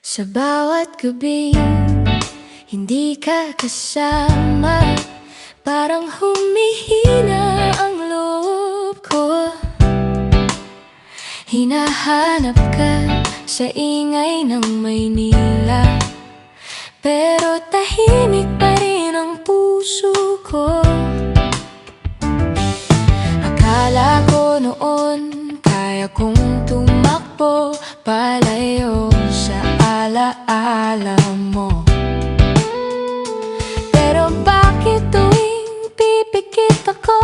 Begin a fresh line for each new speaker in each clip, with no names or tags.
Sa bawat gabing hindi ka kasama, parang humihina ang loob ko. Hinahanap ka sa ingay ng Maynila, pero tahimik pa rin ang puso ko. Akala ko noon kaya kong tumakbo palayo sa alaala mo, pero bakit tuwing pipikit ako,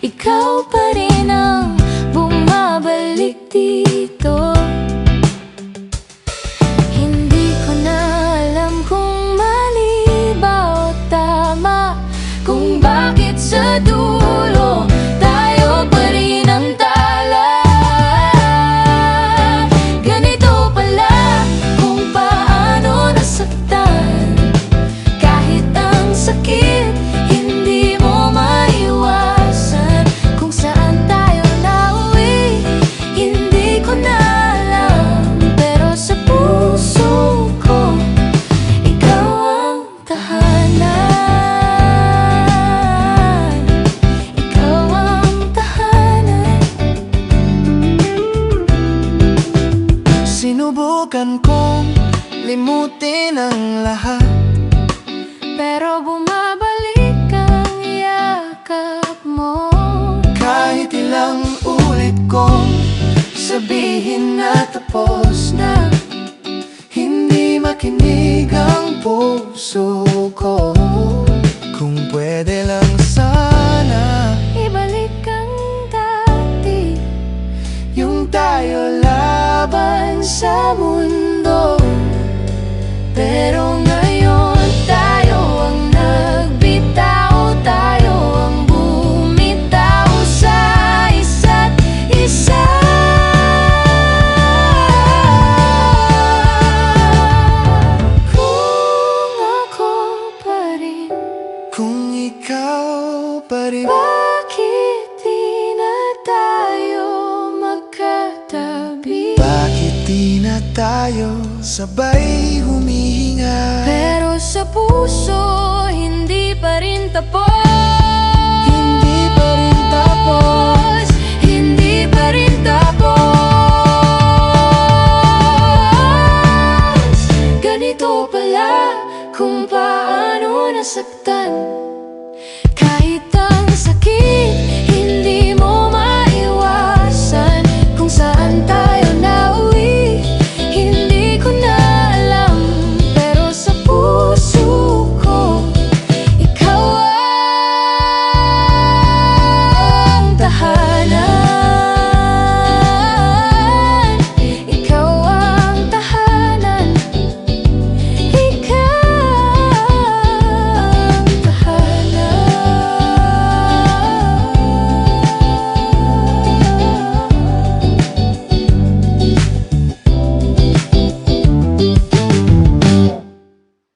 ikaw pa rin ang bumabalik dito. Hindi ko na alam kung mali ba o tama, kung bakit sa dulo tayo pa rin ang tala. Ganito pala kung paano nasaktan, kahit ang sakit hindi mo maiwasan. Kung saan tayo nauwi hindi ko na alam, pero sa puso ko ikaw ang tahanan. Ikaw ang tahanan.
Sinubukan kong limutin ang lahat,
Pero bumabalik ang yakap mo.
kahit ilang ulit kong sabihin na tapos na, hindi makinig ang puso ko. Kung pwede lang sana
Ibalik ang dati,
yung tayo laban sa mundo, pero ngayon tayo ang nagbitaw, tayo ang bumitaw sa isa't isa. Kung ako pa rin, kung ikaw pa rin,
bakit di na tayo magkatabi?
bakit di na tayo sabay humihinga?
Pero sa puso hindi pa rin tapos.
Hindi pa rin tapos,
Hindi pa rin tapos. Ganito pala kung paano nasaktan,